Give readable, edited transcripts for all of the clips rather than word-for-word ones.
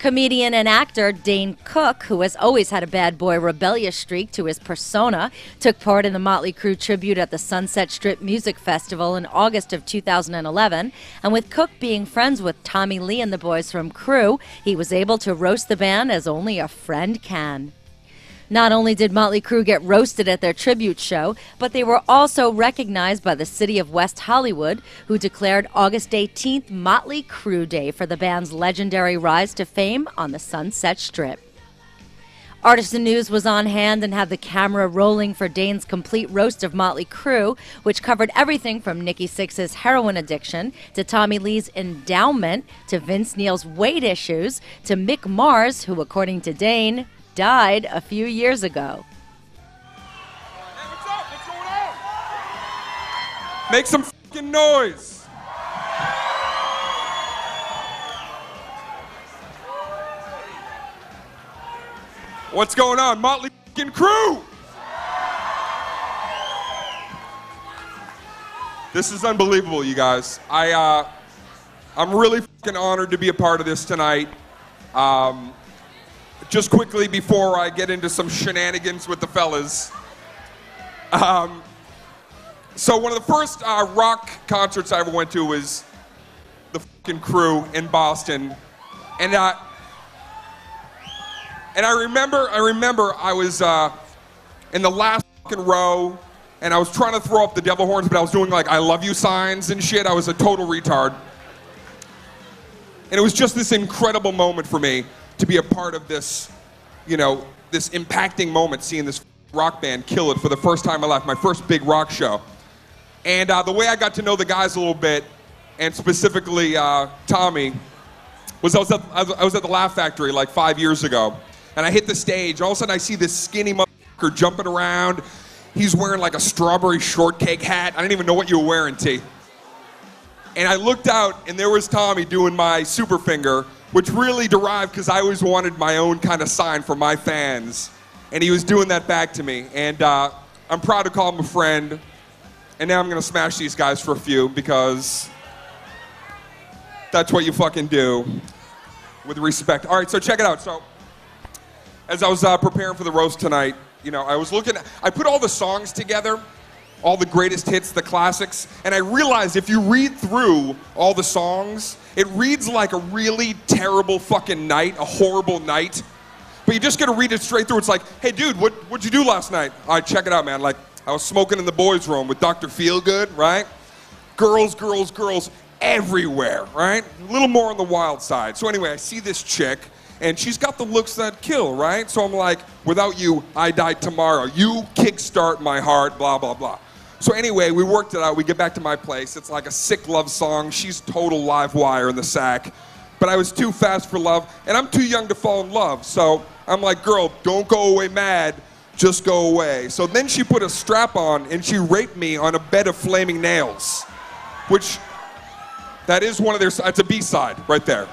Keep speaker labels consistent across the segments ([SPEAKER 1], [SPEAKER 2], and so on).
[SPEAKER 1] Comedian and actor Dane Cook, who has always had a bad boy rebellious streak to his persona, took part in the Motley Crue tribute at the Sunset Strip Music Festival in August of 2011. And with Cook being friends with Tommy Lee and the boys from Crue, he was able to roast the band as only a friend can. Not only did Motley Crue get roasted at their tribute show, but they were also recognized by the city of West Hollywood, who declared August 18th Motley Crue Day for the band's legendary rise to fame on the Sunset Strip. Artisan News was on hand and had the camera rolling for Dane's complete roast of Motley Crue, which covered everything from Nikki Sixx's heroin addiction, to Tommy Lee's endowment, to Vince Neil's weight issues, to Mick Mars, who, according to Dane, died a few years ago.
[SPEAKER 2] Hey, what's up? What's going on? Make some fucking noise. What's going on? Motley fucking Crue. This is unbelievable, you guys. I'm really fucking honored to be a part of this tonight. Just quickly before I get into some shenanigans with the fellas. So one of the first rock concerts I ever went to was the fucking Crue in Boston. And I remember I was in the last fucking row, and I was trying to throw up the devil horns, but I was doing like I love you signs and shit. I was a total retard. And it was just this incredible moment for me to be a part of this, you know, this impacting moment, seeing this rock band kill it for the first time in my life, my first big rock show. And the way I got to know the guys a little bit, and specifically Tommy, was I was at the Laugh Factory like 5 years ago, and I hit the stage. All of a sudden I see this skinny motherfucker jumping around. He's wearing like a strawberry shortcake hat. I didn't even know what you were wearing, T. And I looked out, and there was Tommy doing my super finger, which really derived because I always wanted my own kind of sign for my fans. And he was doing that back to me. And I'm proud to call him a friend. And now I'm going to smash these guys for a few because that's what you fucking do with respect. All right, so check it out. So as I was preparing for the roast tonight, you know, I put all the songs together, all the greatest hits, the classics, and I realized if you read through all the songs, it reads like a really terrible fucking night, a horrible night. But you just gotta read it straight through. It's like, hey dude, what'd you do last night? All right, check it out, man. Like, I was smoking in the boys' room with Dr. Feelgood, right? Girls everywhere, right? A little more on the wild side. So anyway, I see this chick, and she's got the looks that kill, right? So I'm like, without you, I die tomorrow. You kickstart my heart, blah, blah, blah. So anyway, we worked it out. We get back to my place. It's like a sick love song. She's total live wire in the sack. But I was too fast for love, and I'm too young to fall in love. So I'm like, girl, don't go away mad. Just go away. So then she put a strap on, and she raped me on a bed of flaming nails. Which, that is one of their, it's a B-side right there.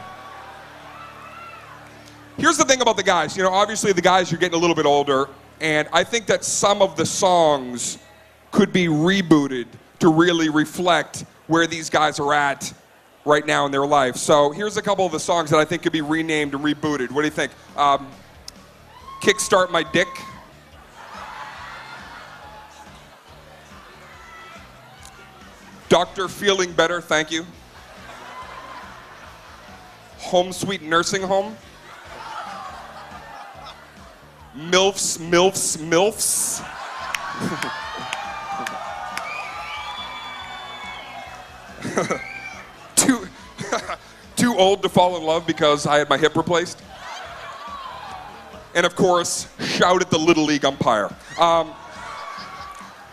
[SPEAKER 2] Here's the thing about the guys. You know, obviously the guys are getting a little bit older, and I think that some of the songs could be rebooted to really reflect where these guys are at right now in their life. So here's a couple of the songs that I think could be renamed and rebooted. What do you think? Kickstart My Dick. Doctor Feeling Better, thank you. Home Sweet Nursing Home. MILFs, MILFs, MILFs. Too old to fall in love because I had my hip replaced. And of course, shout at the Little League umpire.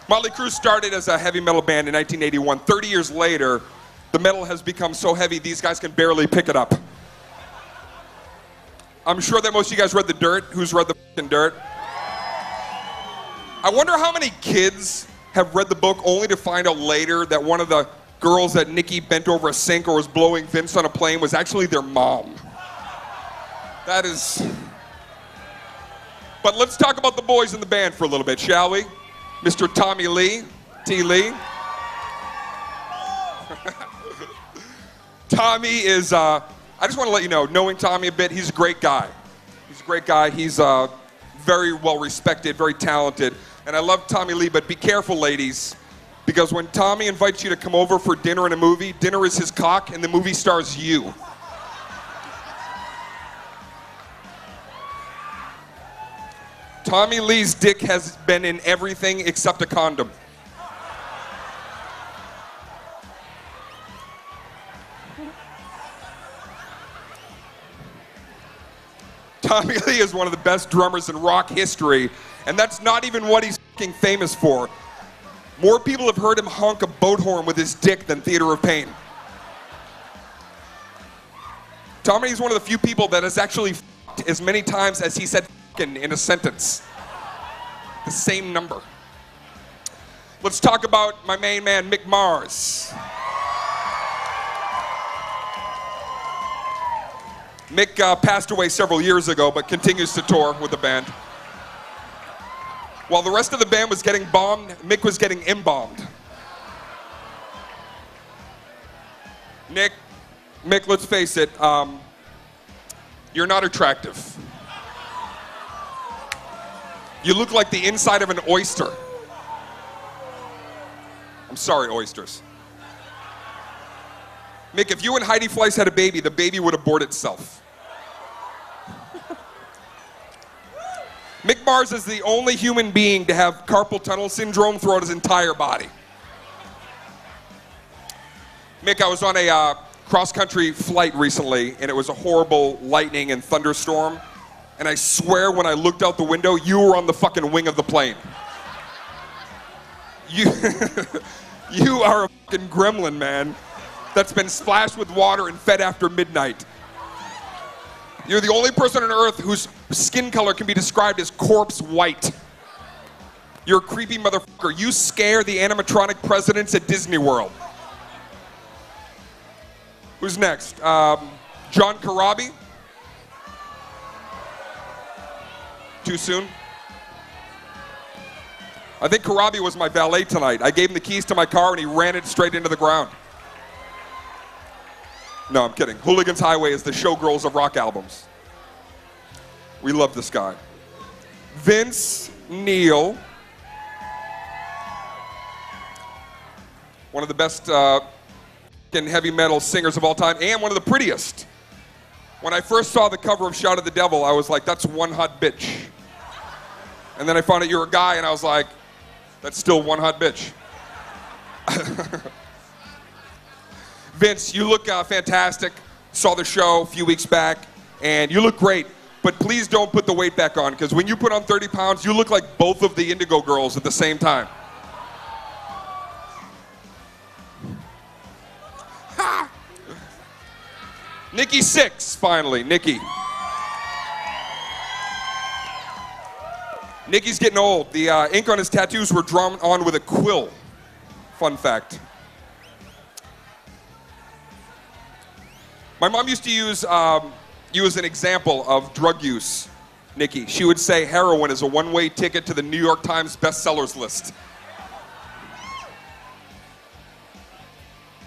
[SPEAKER 2] Motley Crue started as a heavy metal band in 1981. 30 years later, the metal has become so heavy these guys can barely pick it up. I'm sure that most of you guys read The Dirt. Who's read the fucking Dirt? I wonder how many kids have read the book only to find out later that one of the girls that Nikki bent over a sink or was blowing Vince on a plane was actually their mom. That is... But let's talk about the boys in the band for a little bit, shall we? Mr. Tommy Lee, T. Lee. Tommy is I just want to let you know, knowing Tommy a bit, he's a great guy. He's a great guy. He's very well respected, very talented. And I love Tommy Lee, but be careful, ladies, because when Tommy invites you to come over for dinner in a movie, dinner is his cock and the movie stars you. Tommy Lee's dick has been in everything except a condom. Tommy Lee is one of the best drummers in rock history, and that's not even what he's fucking famous for. More people have heard him honk a boat horn with his dick than Theater of Pain. Tommy is one of the few people that has actually fucked as many times as he said fucking in a sentence. The same number. Let's talk about my main man, Mick Mars. Mick passed away several years ago, but continues to tour with the band. While the rest of the band was getting bombed, Mick was getting embalmed. Mick, let's face it, you're not attractive. You look like the inside of an oyster. I'm sorry, oysters. Mick, if you and Heidi Fleiss had a baby, the baby would abort itself. Mick Mars is the only human being to have carpal tunnel syndrome throughout his entire body. Mick, I was on a cross-country flight recently, and it was a horrible lightning and thunderstorm. And I swear when I looked out the window, you were on the fucking wing of the plane. You are a fucking gremlin, man, that's been splashed with water and fed after midnight. You're the only person on earth whose skin color can be described as corpse white. You're a creepy motherfucker. You scare the animatronic presidents at Disney World. Who's next? John Corabi? Too soon? I think Corabi was my valet tonight. I gave him the keys to my car and he ran it straight into the ground. No, I'm kidding. Hooligans Highway is the Showgirls of rock albums. We love this guy. Vince Neil. One of the best heavy metal singers of all time, and one of the prettiest. When I first saw the cover of Shout at the Devil, I was like, that's one hot bitch. And then I found out you're a guy, and I was like, that's still one hot bitch. Vince, you look fantastic. Saw the show a few weeks back, and you look great. But please don't put the weight back on, because when you put on 30 pounds, you look like both of the Indigo Girls at the same time. Ha! Nikki Sixx, finally, Nikki. Nikki's getting old. The ink on his tattoos were drawn on with a quill. Fun fact. My mom used to use you as an example of drug use, Nikki. She would say heroin is a one-way ticket to the New York Times bestsellers list.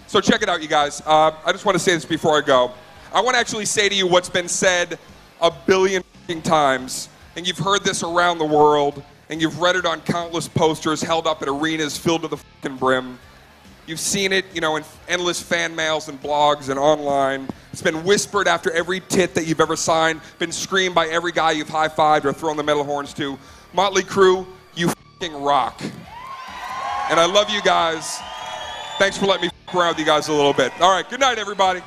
[SPEAKER 2] So check it out, you guys. I just want to say this before I go. I want to actually say to you what's been said a billion times, and you've heard this around the world, and you've read it on countless posters held up at arenas filled to the fucking brim. You've seen it, in endless fan mails and blogs and online. It's been whispered after every tit that you've ever signed, been screamed by every guy you've high-fived or thrown the metal horns to. Motley Crue, you fucking rock. And I love you guys. Thanks for letting me fuck around with you guys a little bit. All right, good night, everybody.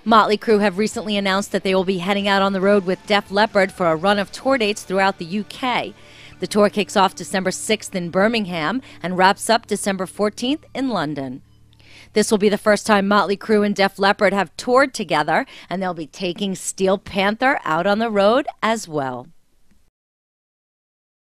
[SPEAKER 1] Motley Crue have recently announced that they will be heading out on the road with Def Leppard for a run of tour dates throughout the UK. The tour kicks off December 6th in Birmingham and wraps up December 14th in London. This will be the first time Motley Crue and Def Leppard have toured together, and they'll be taking Steel Panther out on the road as well.